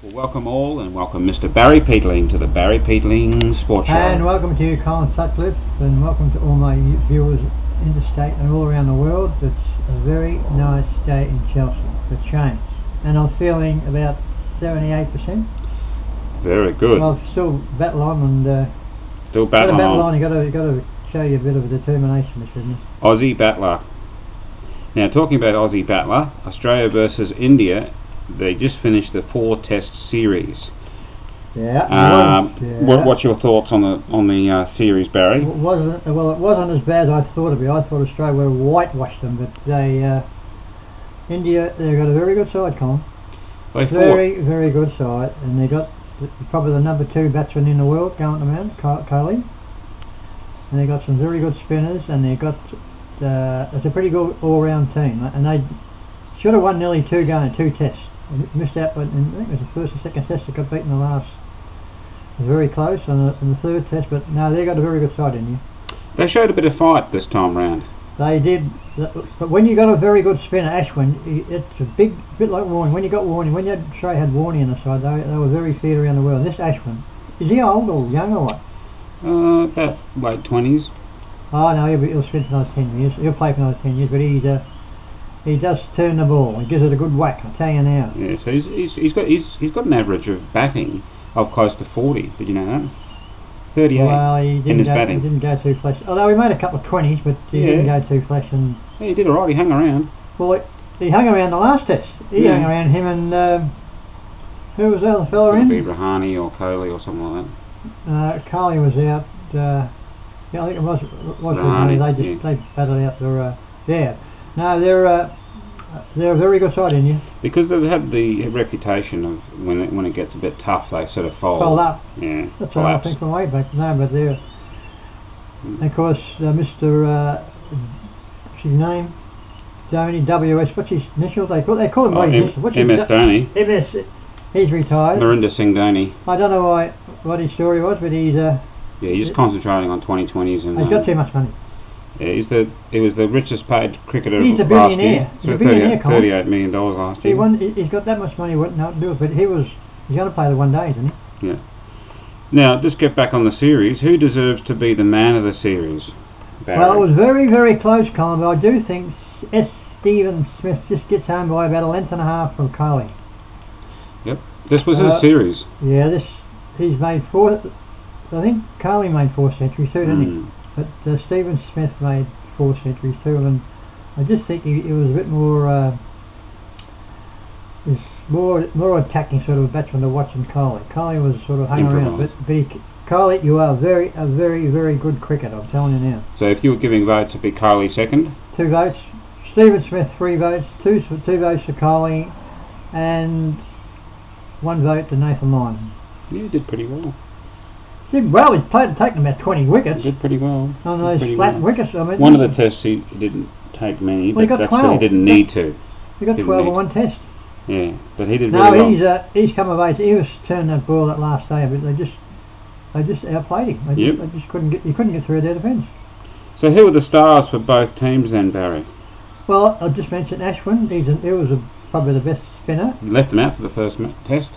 Well, welcome all, and welcome Mr. Barry Peatling to the Barry Peatling Sports Show. And welcome to you, Colin Sutcliffe, and welcome to all my viewers interstate and all around the world. It's a very nice day in Chelsea for change, and I'm feeling about 78%. Very good. Well, still battle on, and still battle on. You got to show you a bit of a determination, shouldn't you? Aussie battler. Now, talking about Aussie battler, Australia versus India. They just finished the 4-test series. Yeah. What's your thoughts on the series, Barry? It wasn't as bad as I thought it'd be. I thought Australia would have whitewashed them, but India, they've got a very good side, Colin. Very, very good side, and they got probably the number 2 batsman in the world going around, Kohli. And they got some very good spinners, and they got it's a pretty good all-round team, and they should have won nearly 2 tests. Missed out, but I think it was the first and second test that got beaten the last. It was very close in the third test, but no, they got a very good side in you. They showed a bit of fight this time round. They did, but when you got a very good spinner, Ashwin, it's a bit like Warney. When you got Warney, when you had Warney on the side, they were very feared around the world. This Ashwin, is he old or young or what? About late 20s. Oh no, he'll spend for another 10 years. He'll play for another 10 years, but he does turn the ball. He gives it a good whack, I tell you now. Yeah, so he's got an average of batting of close to 40. Did you know that? 38 well, in his batting. He didn't go too flash. Although he made a couple of 20s, but he didn't go too flash. And yeah, he did alright. He hung around. Well, he hung around the last test. He hung around him and who was the other fella in? It'd be Rahane or Kohli or something like that. Kohli was out. I think it was Rahane. They battled out for No, they're a very good side in you. Because they've had the reputation of when it gets a bit tough, they sort of fold up. Yeah, that's what I think from way back. No, but they're. Of course, Mr. What's his name? Dhoni, WS. What's his initials? They call him MS Dhoni. MS. He's retired. Marinder Singh Dhoni. I don't know what his story was, but he's. He's concentrating on 2020s and. He's got too much money. Yeah, he was the richest paid cricketer last year. He's a billionaire. $38 million last year. He's got that much money, wouldn't do it, but he's going to play the one day, isn't he? Yeah. Now, just get back on the series. Who deserves to be the man of the series? Barry? Well, it was very, very close, Colin, but I do think Stephen Smith just gets home by about a length and a half from Kohli. Yep. This was his series. Yeah, he's made 4. I think Kohli made 4 centuries too, didn't he? But Stephen Smith made 4 centuries too, and I just think he was a bit more attacking sort of batsman to watch than Kohli. Kohli was sort of hanging around, but Kohli, you are a very, very good cricketer, I'm telling you now. So if you were giving votes, it'd be Kohli second? 2 votes. Stephen Smith 3 votes, 2 votes for Kohli, and 1 vote to Nathan Lyon. Yeah, he did pretty well. Did well. He's taken about 20 wickets. He did pretty well. On those flat wickets. I mean, one of the tests he didn't take many, but that's because he didn't need to. He got 12 on one test. Yeah, but he did really well. No, he's come of age. He was turning that ball that last day, but they just outplayed him. They just couldn't get through their defence. So who were the stars for both teams then, Barry? Well, I just mentioned Ashwin. He was probably the best spinner. You left him out for the first test.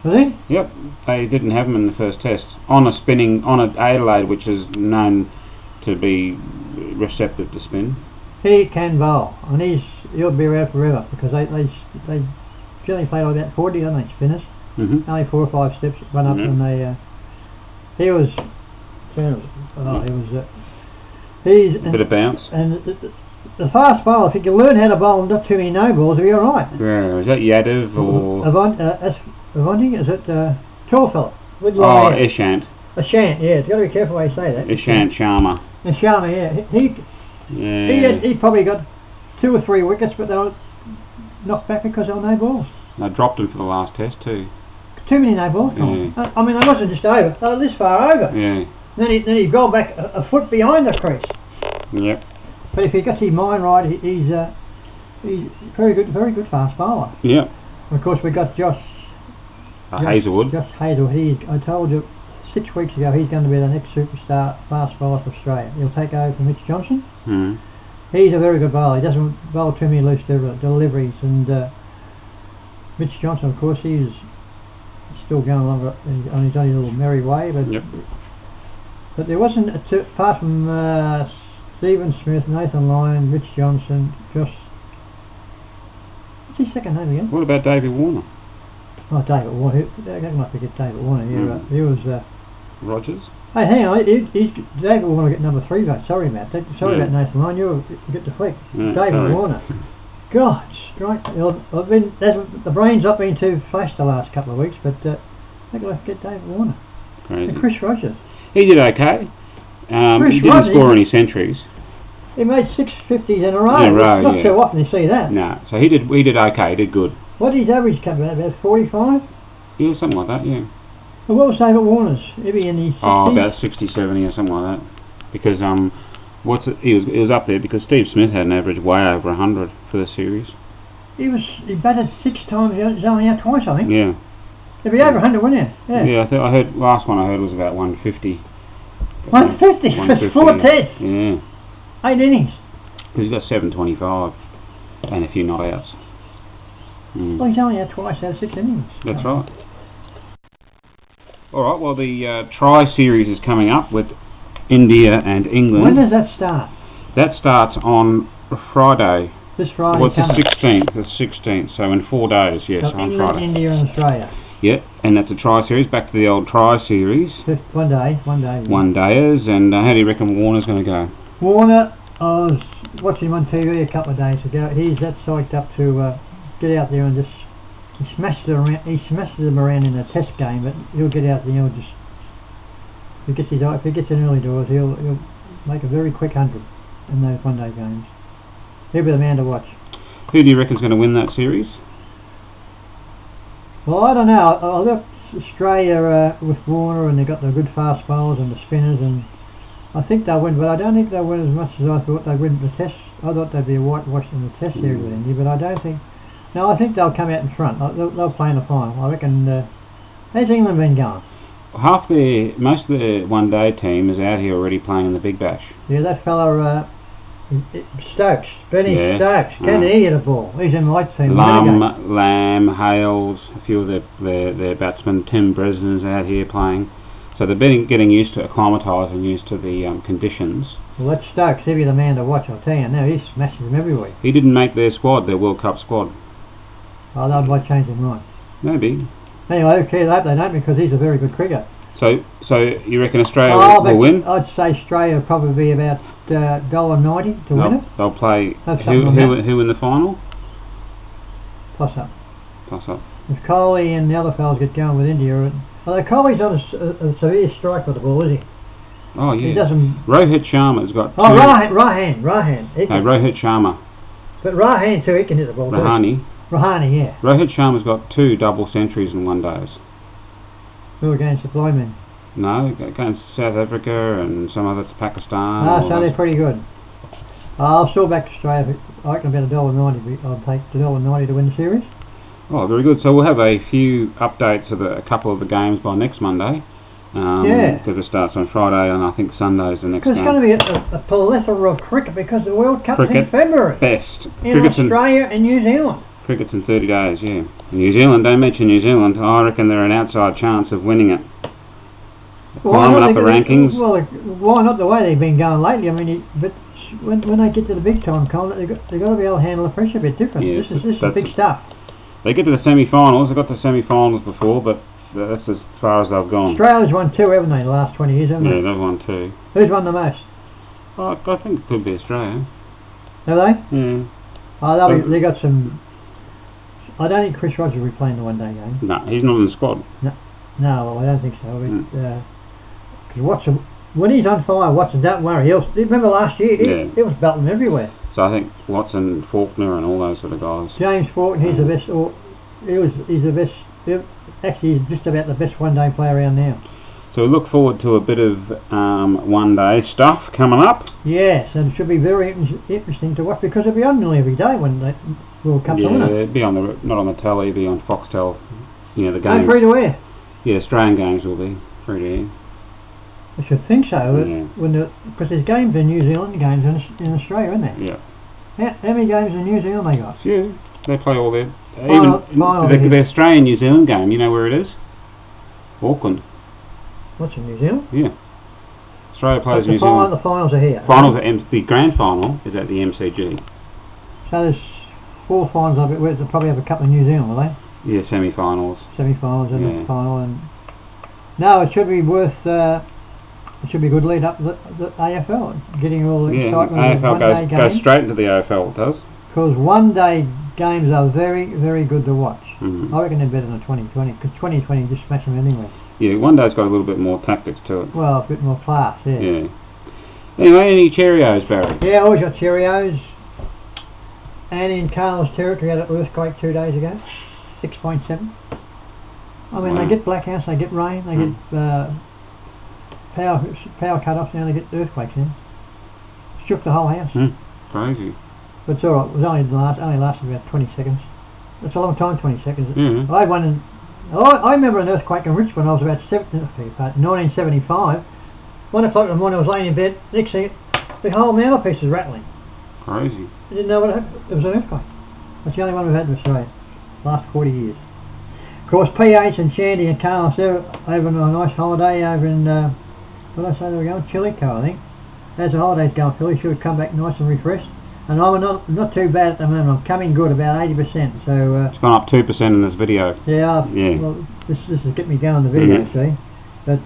Was he? Yep, they didn't have him in the first test. On Adelaide, which is known to be receptive to spin. He can bowl, and he'll be around forever because they generally play like about 40, don't they, spinners? Only 4 or 5 steps run up, and he was he's a bit of bounce. And the fast bowler, if you can learn how to bowl and not too many no balls, you'll be all right. Yeah, is that Yadav or Avanti? Is it tall fella? Ishant. Ishant, yeah. You've got to be careful how you say that. Ishant Sharma. Sharma, yeah. He probably got 2 or 3 wickets, but they were knocked back because there were no balls. They dropped him for the last test too. Too many no balls. Yeah. I mean, they wasn't just over. They were this far over. Yeah. Then he gone back a foot behind the crease. Yep. But if he gets his mind right, he's very good fast bowler. Yep. And of course, we got Josh Hazlewood. I told you 6 weeks ago he's going to be the next superstar fast bowler for Australia. He'll take over from Mitch Johnson. He's a very good bowler. He doesn't bowl too many loose deliveries. And Mitch Johnson, of course, he's still going along on his own little merry way, but Yep. but there wasn't apart from Stephen Smith, Nathan Lyon, Rich Johnson, Josh. What's his second name again? What about David Warner? Oh, David Warner. How can I forget David Warner? He was. Rogers? Hey, hang on. David Warner get number 3 vote. Sorry, Matt. Sorry about Nathan Lyon. You get deflect. David Warner. God, strike. The brain's not been too flashed the last couple of weeks, but how can I forget David Warner? Crazy. And Chris Rogers. He did okay. He didn't score any centuries. He made 650s in a row. Not too often you see that. No, so he did okay. He did good. What did his average come out? About 45? Yeah, something like that. Yeah. Well, what was David Warner's? He'd be in his 60s? Oh, about 60, 70 or something like that. Because he was up there because Steve Smith had an average way over 100 for the series. He batted 6 times. He was only out twice, I think. Yeah. He'd be over 100, wouldn't he? Yeah. I heard last one I heard was about 150. 150 for 4 tests. Yeah. 8 innings. Because he's got 725 and a few not outs. Well, he's only out twice out of 6 innings. That's right. Alright, well the Tri-Series is coming up with India and England. When does that start? That starts on Friday. This Friday. Well, it's the 16th, so in 4 days, yes, so on England, Friday. India and Australia. Yeah, and that's a Tri-Series, back to the old Tri-Series. 1 day. One dayers, and how do you reckon Warner's going to go? Warner, I was watching him on TV a couple of days ago. He's that psyched up to get out there and just he smashed them around in a test game, but he'll get out there and if he gets in early doors, he'll make a very quick 100 in those 1 day games. He'll be the man to watch. Who do you reckon's going to win that series? Well, I don't know. I left Australia with Warner, and they got the good fast bowlers and the spinners, and I think they'll win, but I don't think they'll win as much as I thought they'd win the test. I thought they'd be a whitewash in the test series with India, but I don't think. No, I think they'll come out in front. They'll play in the final. I reckon. How's England been going? Most of the 1 day team is out here already playing in the Big Bash. Yeah, that fella Stokes, Benny Stokes. Can he hit a ball? He's in my team. Lamb, Hales, a few of their batsmen. Tim Breslin's out here playing. So they're getting used to acclimatising, used to the conditions. Well, that's Stokes. He'll be the man to watch, I'll tell you. Now he smashes them every week. He didn't make their squad, their World Cup squad. Oh, they might change their mind. Maybe. Anyway, okay, they don't because he's a very good cricketer. So you reckon Australia will win? I'd say Australia will probably be about $1.90 to win it. They'll play who in the final? Toss up. If Kohli and the other fellas get going with India, although Kohli's on a severe strike with the ball, is he? Oh yeah. He doesn't. Rohit Sharma's got. Oh, Rahan. No, Rohit Sharma. But Rahan too, he can hit the ball. Rahane, yeah. Rohit Sharma's got 2 double centuries in 1 day. Who against the Flymen? No, against South Africa and some other Pakistan. So they're pretty good. I'll still back Australia. I reckon about $1.90. I'll take $1.90 to win the series. Oh, very good. So we'll have a few updates of a couple of the games by next Monday. Because it starts on Friday and I think Sunday's the next game. Because it's going to be a plethora of cricket because the World Cup's in February. Best. In Australia and New Zealand. Cricket's in 30 days, yeah. New Zealand, don't mention New Zealand. I reckon they're an outside chance of winning it. Climbing up the rankings. Well, why not the way they've been going lately? I mean, but when they get to the big time, Colin, they've got to be able to handle the pressure a bit different. Yeah, this is big stuff. They get to the semi-finals. They got to the semi-finals before, but that's as far as they've gone. Australia's won 2, haven't they, the last 20 years, haven't they? Yeah, they've won 2. Who's won the most? I think it could be Australia. Have they? Yeah. Oh, they got some. I don't think Chris Rogers will be playing the 1 day game. No, he's not in the squad. No, I don't think so. Because Watson, when he's on fire, Watson, don't worry. Remember last year, he was belting everywhere. So I think Watson, Faulkner, and all those sort of guys. James Faulkner, he's the best. He's the best. Actually, he's just about the best 1 day player around now. So we look forward to a bit of 1 day stuff coming up. Yes, and it should be very interesting to watch because it'll be on nearly every day when the World Cup's on. Yeah, it'll be on not on the telly, it'll be on Foxtel. You know, the games. Free to air. Yeah, Australian games will be free to air. I should think so. Yeah. Because there's games in New Zealand, games in Australia, isn't there? Yeah. How many games in New Zealand they got? Yeah, they play all their. The Australian New Zealand game, you know where it is? Auckland. What's in New Zealand? Yeah. Australia plays New Zealand. The finals are here. Finals at the grand final is at the MCG. So there's 4 finals of it. We'll probably have a couple in New Zealand, will they? Yeah, semi-finals. Semi-finals and the final. And no, it should be worth. It should be a good lead up to the AFL, getting all the excitement. AFL goes straight into the AFL. It does. Because one-day games are very, very good to watch. Mm. I reckon they're better than 2020, because 2020 just smash them anyway. Yeah, one day's got a little bit more tactics to it. Well, a bit more class, yeah. Anyway, any Cheerios, Barry? Yeah, always got Cheerios. And in Carl's territory, had an earthquake 2 days ago, 6.7. I mean, they get blackouts, they get rain, they get power cut-offs, now they get earthquakes in. Shook the whole house. Crazy. But it's alright, it was only lasted about 20 seconds. That's a long time, 20 seconds. Yeah. I remember an earthquake in Richmond. I was about 1975. 1 o'clock in the morning, I was laying in bed. Next thing, the whole mantelpiece was rattling. Crazy. I didn't know what happened. It was an earthquake. That's the only one we've had in Australia. Last 40 years. Of course, PH and Shandy and Carlos, they're over on a nice holiday over in, what did I say they were going? Chilico, I think. As the holidays go, Philly should come back nice and refreshed. And I'm not too bad at the moment. I'm coming good, about 80%. So it's gone up 2% in this video. Yeah. Well, this is getting me going the video, see. But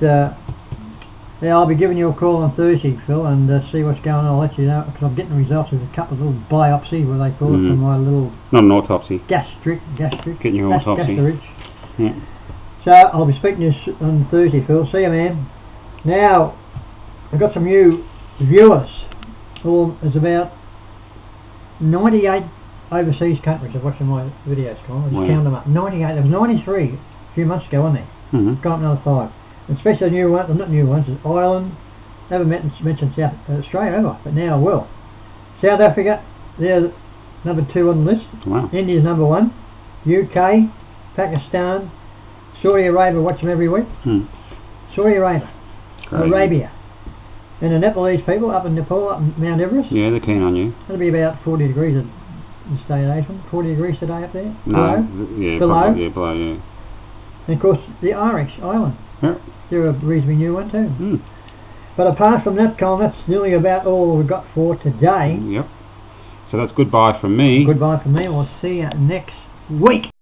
I'll be giving you a call on Thursday, Phil, and see what's going on. I'll let you know, because I'm getting results of a couple of little biopsies, what they call it, from my little. Not an autopsy. Gastric. Getting your autopsy. Yeah. So I'll be speaking to you on Thursday, Phil. See you, man. Now I've got some new viewers. There's about 98 overseas countries are watching my videos, Colin. I just count them up. 98. There was 93 a few months ago, wasn't there? Got up another 5. And especially the new ones, not new ones, is Ireland. Never mentioned South Australia ever, but now I will. South Africa, they're number 2 on the list. Wow. India's number 1. UK, Pakistan, Saudi Arabia, watch them every week. Saudi Arabia. And the Nepalese people up in Nepal, up in Mount Everest. Yeah, they're keen on you. It'll be about 40 degrees in this day and age. 40 degrees today up there? No. Below? Below, yeah. And of course, the Irish Island. Yeah. They're a reasonably new one too. But apart from that, Colin, that's nearly about all we've got for today. Yep. So that's goodbye from me. Goodbye from me. We'll see you next week.